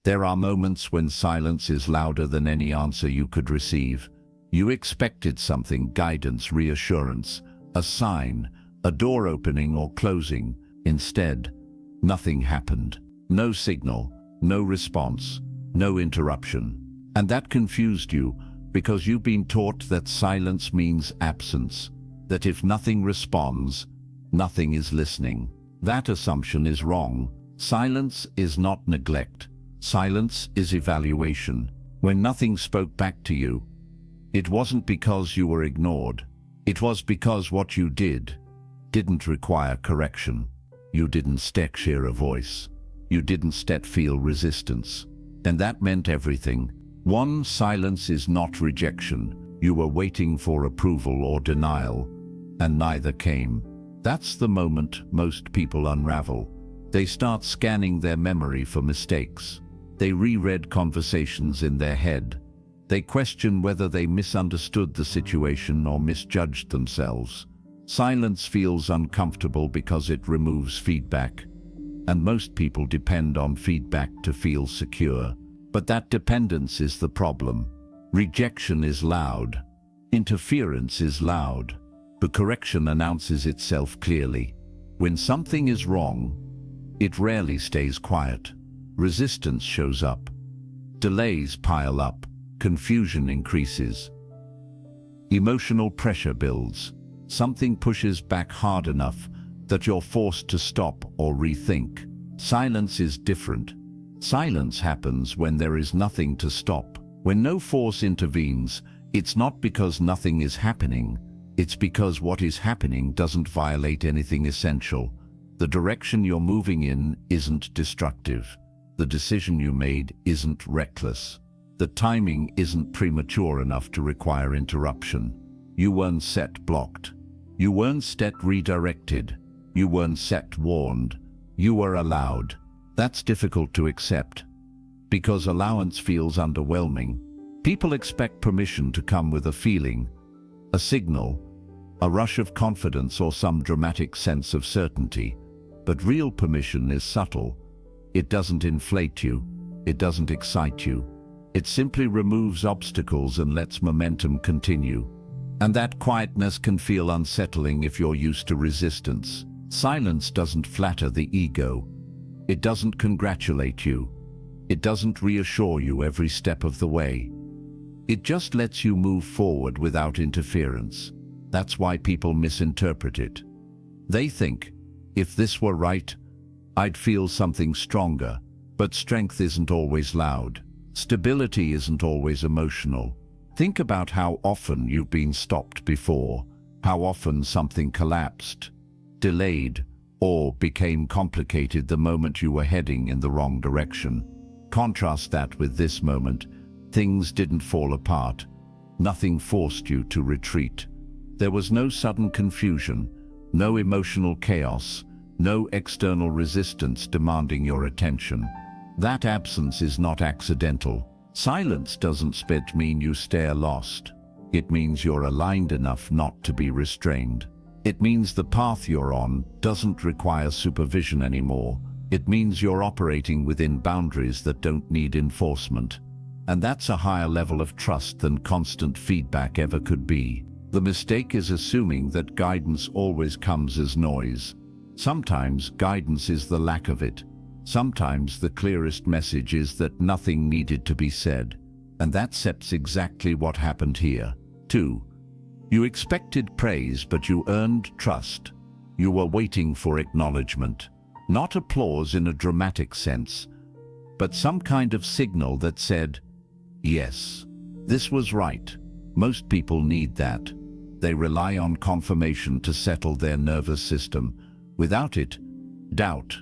There are moments when silence is louder than any answer you could receive. You expected something, guidance, reassurance, a sign, a door opening or closing. Instead, nothing happened. No signal, no response, no interruption. And that confused you because you've been taught that silence means absence, that if nothing responds, nothing is listening. That assumption is wrong. Silence is not neglect. Silence is evaluation. When nothing spoke back to you, it wasn't because you were ignored. It was because what you didn't require correction. You didn't share a voice. You didn't feel resistance. And that meant everything. One, silence is not rejection. You were waiting for approval or denial, and neither came. That's the moment most people unravel. They start scanning their memory for mistakes. They reread conversations in their head. They question whether they misunderstood the situation or misjudged themselves. Silence feels uncomfortable because it removes feedback, and most people depend on feedback to feel secure. But that dependence is the problem. Rejection is loud. Interference is loud. But correction announces itself clearly. When something is wrong, it rarely stays quiet. Resistance shows up. Delays pile up. Confusion increases. Emotional pressure builds. Something pushes back hard enough that you're forced to stop or rethink. Silence is different. Silence happens when there is nothing to stop. When no force intervenes, it's not because nothing is happening. It's because what is happening doesn't violate anything essential. The direction you're moving in isn't destructive. The decision you made isn't reckless. The timing isn't premature enough to require interruption. You weren't set blocked. You weren't set redirected. You weren't set warned. You were allowed. That's difficult to accept, because allowance feels underwhelming. People expect permission to come with a feeling, a signal, a rush of confidence, or some dramatic sense of certainty. But real permission is subtle. It doesn't inflate you. It doesn't excite you. It simply removes obstacles and lets momentum continue. And that quietness can feel unsettling if you're used to resistance. Silence doesn't flatter the ego. It doesn't congratulate you. It doesn't reassure you every step of the way. It just lets you move forward without interference. That's why people misinterpret it. They think, if this were right, I'd feel something stronger. But strength isn't always loud. Stability isn't always emotional. Think about how often you've been stopped before, how often something collapsed, delayed, or became complicated the moment you were heading in the wrong direction. Contrast that with this moment. Things didn't fall apart. Nothing forced you to retreat. There was no sudden confusion, no emotional chaos, no external resistance demanding your attention. That absence is not accidental. Silence doesn't mean you stay lost. It means you're aligned enough not to be restrained. It means the path you're on doesn't require supervision anymore. It means you're operating within boundaries that don't need enforcement. And that's a higher level of trust than constant feedback ever could be. The mistake is assuming that guidance always comes as noise. Sometimes guidance is the lack of it. Sometimes the clearest message is that nothing needed to be said. And that's exactly what happened here. 2. You expected praise, but you earned trust. You were waiting for acknowledgement. Not applause in a dramatic sense, but some kind of signal that said, yes, this was right. Most people need that. They rely on confirmation to settle their nervous system. Without it, doubt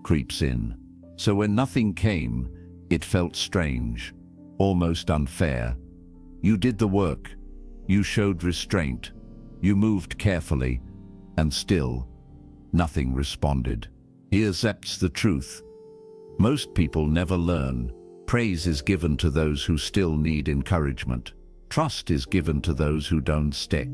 creeps in. So when nothing came, it felt strange, almost unfair. You did the work. You showed restraint. You moved carefully, and still, nothing responded. Here's the truth. Most people never learn. Praise is given to those who still need encouragement. Trust is given to those who don't stick.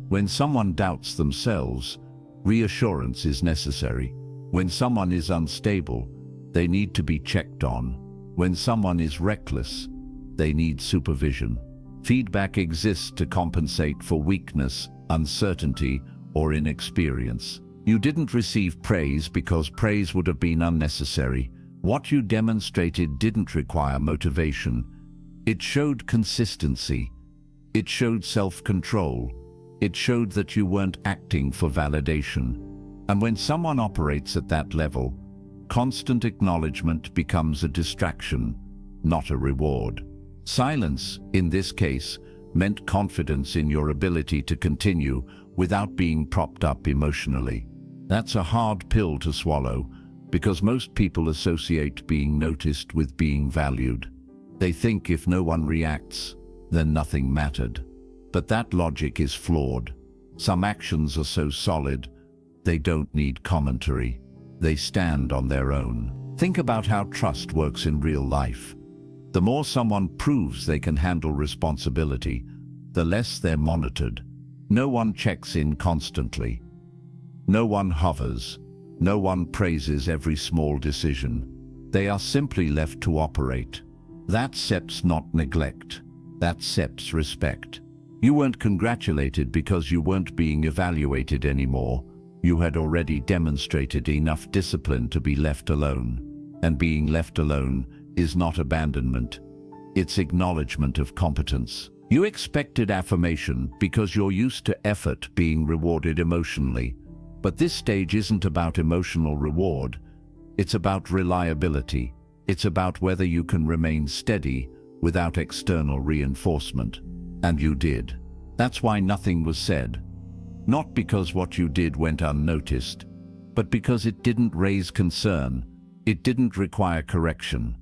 When someone doubts themselves, reassurance is necessary. When someone is unstable, they need to be checked on. When someone is reckless, they need supervision. Feedback exists to compensate for weakness, uncertainty, or inexperience. You didn't receive praise because praise would have been unnecessary. What you demonstrated didn't require motivation. It showed consistency. It showed self-control. It showed that you weren't acting for validation. And when someone operates at that level, constant acknowledgement becomes a distraction, not a reward. Silence, in this case, meant confidence in your ability to continue without being propped up emotionally. That's a hard pill to swallow, because most people associate being noticed with being valued. They think if no one reacts, then nothing mattered. But that logic is flawed. Some actions are so solid, they don't need commentary. They stand on their own. Think about how trust works in real life. The more someone proves they can handle responsibility, the less they're monitored. No one checks in constantly. No one hovers. No one praises every small decision. They are simply left to operate. That SEPs not neglect. That SEPs respect. You weren't congratulated because you weren't being evaluated anymore. You had already demonstrated enough discipline to be left alone. And being left alone is not abandonment. It's acknowledgement of competence. You expected affirmation because you're used to effort being rewarded emotionally. But this stage isn't about emotional reward. It's about reliability. It's about whether you can remain steady without external reinforcement. And you did. That's why nothing was said. Not because what you did went unnoticed, but because it didn't raise concern. It didn't require correction.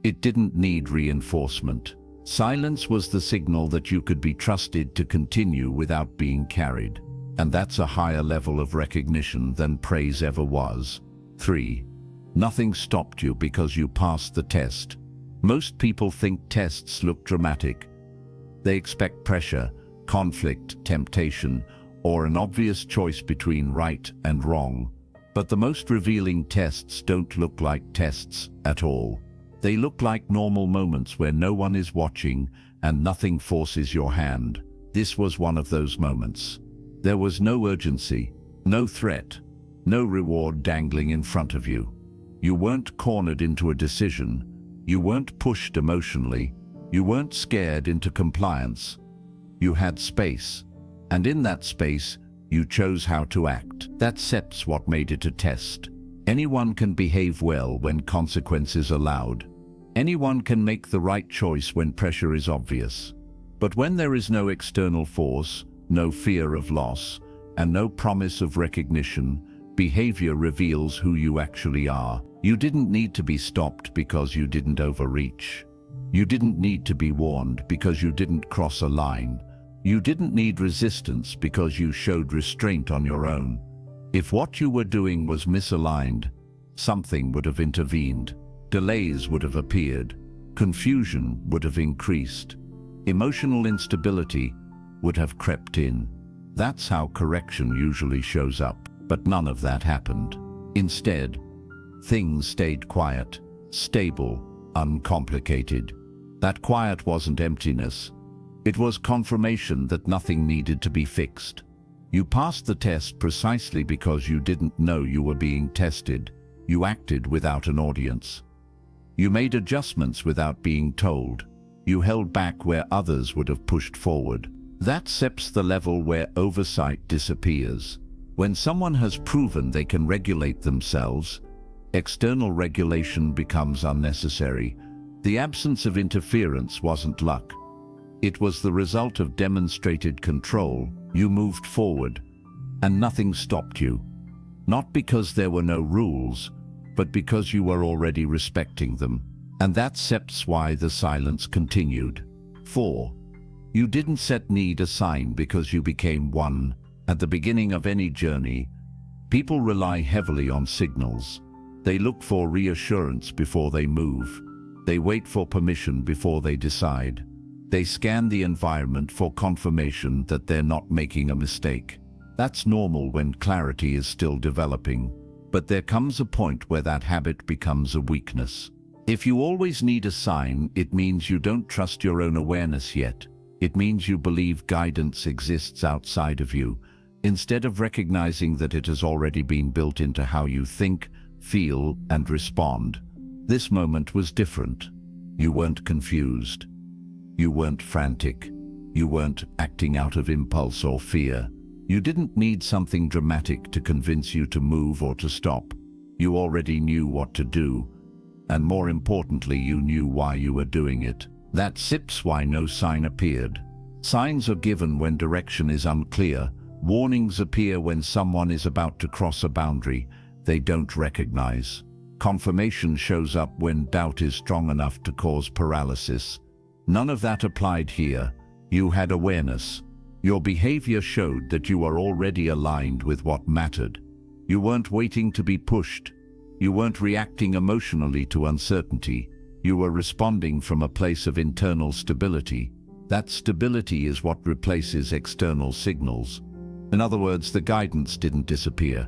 It didn't need reinforcement. Silence was the signal that you could be trusted to continue without being carried. And that's a higher level of recognition than praise ever was. 3. Nothing stopped you because you passed the test. Most people think tests look dramatic. They expect pressure, conflict, temptation, or an obvious choice between right and wrong. But the most revealing tests don't look like tests at all. They look like normal moments where no one is watching and nothing forces your hand. This was one of those moments. There was no urgency, no threat, no reward dangling in front of you. You weren't cornered into a decision. You weren't pushed emotionally. You weren't scared into compliance. You had space. And in that space, you chose how to act. That SEPs what made it a test. Anyone can behave well when consequences are allowed. Anyone can make the right choice when pressure is obvious. But when there is no external force, no fear of loss, and no promise of recognition, behavior reveals who you actually are. You didn't need to be stopped because you didn't overreach. You didn't need to be warned because you didn't cross a line. You didn't need resistance because you showed restraint on your own. If what you were doing was misaligned, something would have intervened. Delays would have appeared. Confusion would have increased. Emotional instability would have crept in. That's how correction usually shows up. But none of that happened. Instead, things stayed quiet, stable, uncomplicated. That quiet wasn't emptiness. It was confirmation that nothing needed to be fixed. You passed the test precisely because you didn't know you were being tested. You acted without an audience. You made adjustments without being told. You held back where others would have pushed forward. That sets the level where oversight disappears. When someone has proven they can regulate themselves, external regulation becomes unnecessary. The absence of interference wasn't luck. It was the result of demonstrated control. You moved forward, and nothing stopped you. Not because there were no rules, but because you were already respecting them. And that's why the silence continued. 4. You didn't set need aside because you became one. At the beginning of any journey, people rely heavily on signals. They look for reassurance before they move. They wait for permission before they decide. They scan the environment for confirmation that they're not making a mistake. That's normal when clarity is still developing. But there comes a point where that habit becomes a weakness. If you always need a sign, it means you don't trust your own awareness yet. It means you believe guidance exists outside of you, instead of recognizing that it has already been built into how you think, feel, and respond. This moment was different. You weren't confused. You weren't frantic. You weren't acting out of impulse or fear. You didn't need something dramatic to convince you to move or to stop. You already knew what to do, and more importantly, you knew why you were doing it. That's why no sign appeared. Signs are given when direction is unclear. Warnings appear when someone is about to cross a boundary they don't recognize. Confirmation shows up when doubt is strong enough to cause paralysis. None of that applied here. You had awareness. Your behavior showed that you are already aligned with what mattered. You weren't waiting to be pushed. You weren't reacting emotionally to uncertainty. You were responding from a place of internal stability. That stability is what replaces external signals. In other words, the guidance didn't disappear.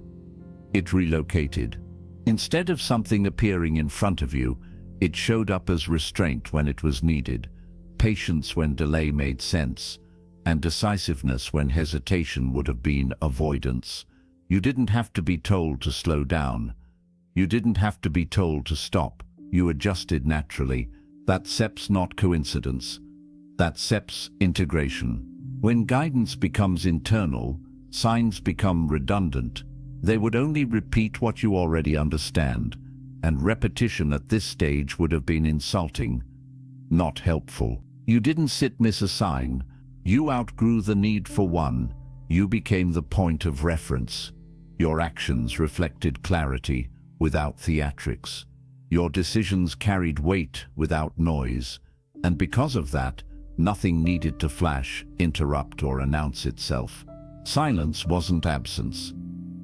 It relocated. Instead of something appearing in front of you, it showed up as restraint when it was needed, patience when delay made sense, and decisiveness when hesitation would have been avoidance. You didn't have to be told to slow down. You didn't have to be told to stop. You adjusted naturally. That's not coincidence. That's integration. When guidance becomes internal, signs become redundant. They would only repeat what you already understand, and repetition at this stage would have been insulting, not helpful. You didn't miss a sign. You outgrew the need for one. You became the point of reference. Your actions reflected clarity without theatrics. Your decisions carried weight without noise, and because of that, nothing needed to flash, interrupt, or announce itself. Silence wasn't absence.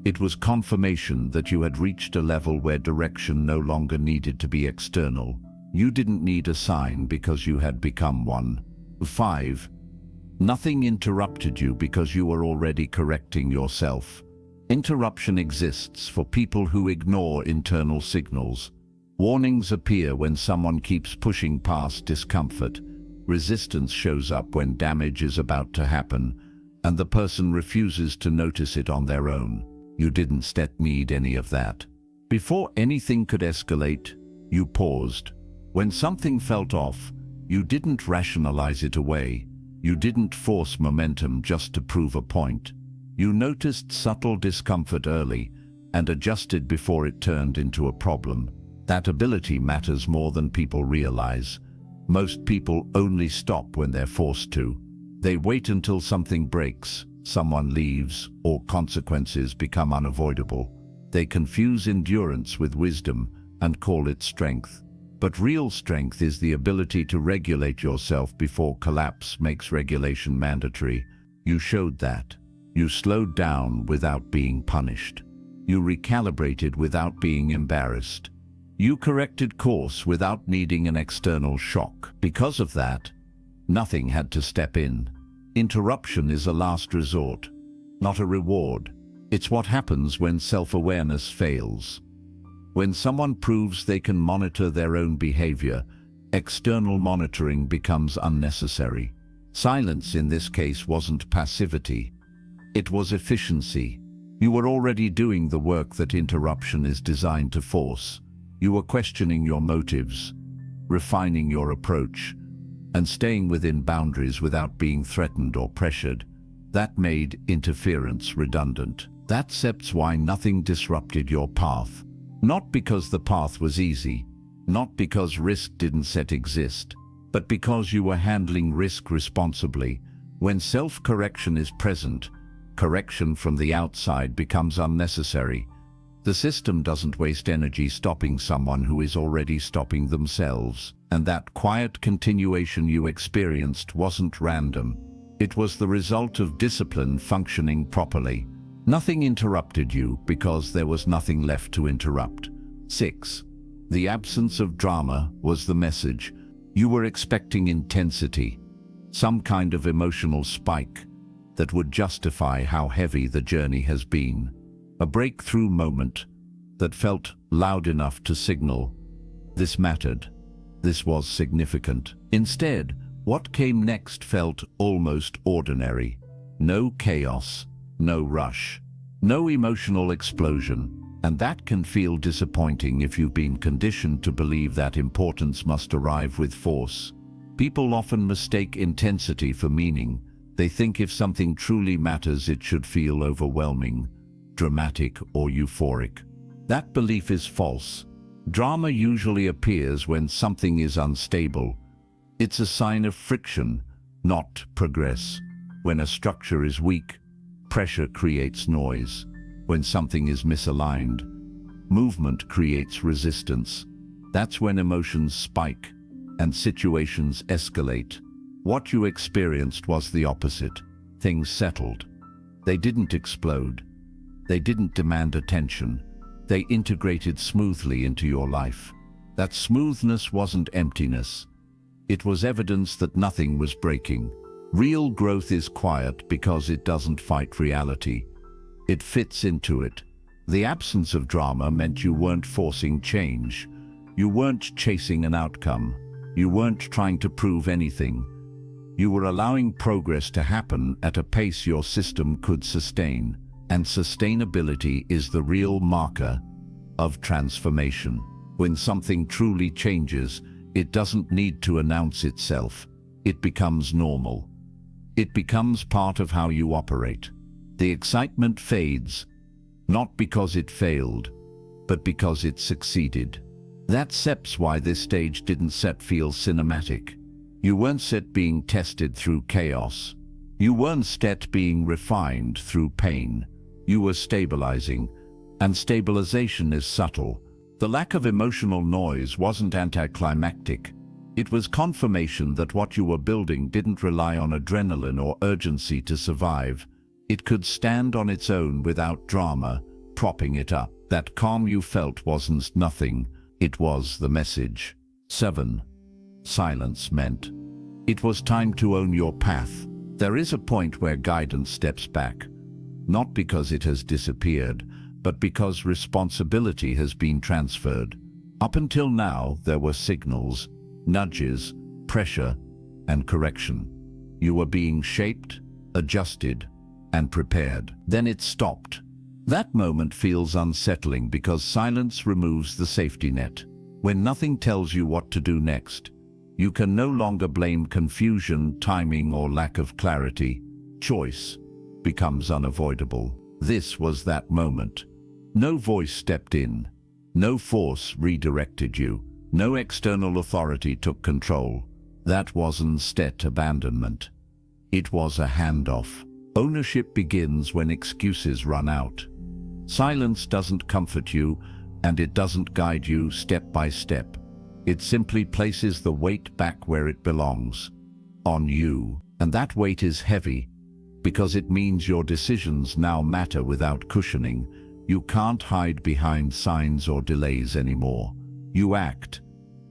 It was confirmation that you had reached a level where direction no longer needed to be external. You didn't need a sign because you had become one. 5. Nothing interrupted you because you were already correcting yourself. Interruption exists for people who ignore internal signals. Warnings appear when someone keeps pushing past discomfort. Resistance shows up when damage is about to happen, and the person refuses to notice it on their own. You didn't need any of that. Before anything could escalate, you paused. When something felt off, you didn't rationalize it away. You didn't force momentum just to prove a point. You noticed subtle discomfort early and adjusted before it turned into a problem. That ability matters more than people realize. Most people only stop when they're forced to. They wait until something breaks, someone leaves, or consequences become unavoidable. They confuse endurance with wisdom and call it strength. But real strength is the ability to regulate yourself before collapse makes regulation mandatory. You showed that. You slowed down without being punished. You recalibrated without being embarrassed. You corrected course without needing an external shock. Because of that, nothing had to step in. Interruption is a last resort, not a reward. It's what happens when self-awareness fails. When someone proves they can monitor their own behavior, external monitoring becomes unnecessary. Silence in this case wasn't passivity. It was efficiency. You were already doing the work that interruption is designed to force. You were questioning your motives, refining your approach, and staying within boundaries without being threatened or pressured. That made interference redundant. That's why nothing disrupted your path. Not because the path was easy, not because risk didn't exist, but because you were handling risk responsibly. When self-correction is present, correction from the outside becomes unnecessary. The system doesn't waste energy stopping someone who is already stopping themselves. And that quiet continuation you experienced wasn't random. It was the result of discipline functioning properly. Nothing interrupted you because there was nothing left to interrupt. 6. The absence of drama was the message. You were expecting intensity, some kind of emotional spike that would justify how heavy the journey has been. A breakthrough moment that felt loud enough to signal, This mattered. This was significant. Instead, what came next felt almost ordinary. No chaos, no rush, no emotional explosion. And that can feel disappointing if you've been conditioned to believe that importance must arrive with force. People often mistake intensity for meaning. They think if something truly matters, it should feel overwhelming, dramatic, or euphoric. That belief is false. Drama usually appears when something is unstable. It's a sign of friction, not progress. When a structure is weak, pressure creates noise. When something is misaligned, movement creates resistance. That's when emotions spike and situations escalate. What you experienced was the opposite. Things settled. They didn't explode. They didn't demand attention. They integrated smoothly into your life. That smoothness wasn't emptiness. It was evidence that nothing was breaking. Real growth is quiet because it doesn't fight reality. It fits into it. The absence of drama meant you weren't forcing change. You weren't chasing an outcome. You weren't trying to prove anything. You were allowing progress to happen at a pace your system could sustain. And sustainability is the real marker of transformation. When something truly changes, it doesn't need to announce itself. It becomes normal. It becomes part of how you operate. The excitement fades, not because it failed, but because it succeeded. That's why this stage didn't feel cinematic. You weren't set being tested through chaos. You weren't set being refined through pain. You were stabilizing, and stabilization is subtle. The lack of emotional noise wasn't anticlimactic. It was confirmation that what you were building didn't rely on adrenaline or urgency to survive. It could stand on its own without drama, propping it up. That calm you felt wasn't nothing. It was the message. 7. Silence meant it was time to own your path. There is a point where guidance steps back. Not because it has disappeared, but because responsibility has been transferred. Up until now, there were signals, nudges, pressure, and correction. You were being shaped, adjusted, and prepared. Then it stopped. That moment feels unsettling because silence removes the safety net. When nothing tells you what to do next, you can no longer blame confusion, timing, or lack of clarity. Choice becomes unavoidable. This was that moment. No voice stepped in. No force redirected you. No external authority took control. That wasn't abandonment. It was a handoff. Ownership begins when excuses run out. Silence doesn't comfort you, and it doesn't guide you step by step. It simply places the weight back where it belongs, on you. And that weight is heavy, because it means your decisions now matter without cushioning. You can't hide behind signs or delays anymore. You act,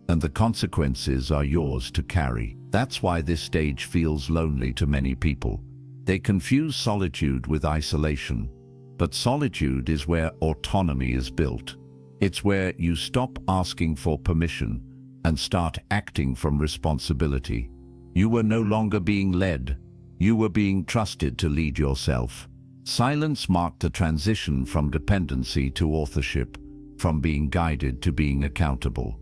and the consequences are yours to carry. That's why this stage feels lonely to many people. They confuse solitude with isolation. But solitude is where autonomy is built. It's where you stop asking for permission and start acting from responsibility. You were no longer being led. You were being trusted to lead yourself. Silence marked a transition from dependency to authorship, from being guided to being accountable,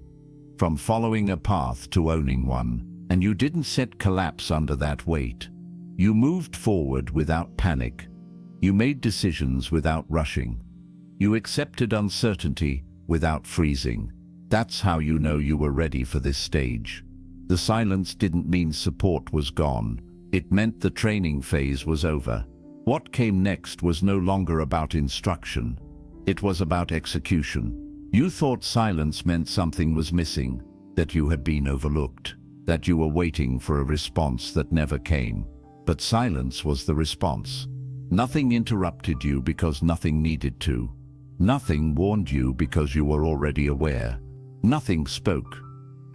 from following a path to owning one. And you didn't collapse under that weight. You moved forward without panic. You made decisions without rushing. You accepted uncertainty without freezing. That's how you know you were ready for this stage. The silence didn't mean support was gone. It meant the training phase was over. What came next was no longer about instruction. It was about execution. You thought silence meant something was missing, that you had been overlooked, that you were waiting for a response that never came. But silence was the response. Nothing interrupted you because nothing needed to. Nothing warned you because you were already aware. Nothing spoke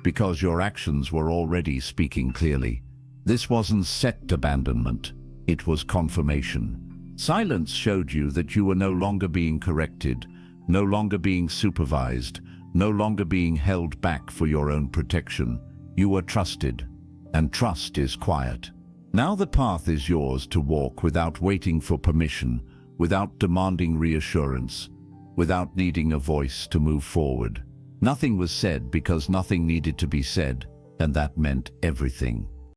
because your actions were already speaking clearly. This wasn't abandonment. It was confirmation. Silence showed you that you were no longer being corrected, no longer being supervised, no longer being held back for your own protection. You were trusted, and trust is quiet. Now the path is yours to walk without waiting for permission, without demanding reassurance, without needing a voice to move forward. Nothing was said because nothing needed to be said, and that meant everything.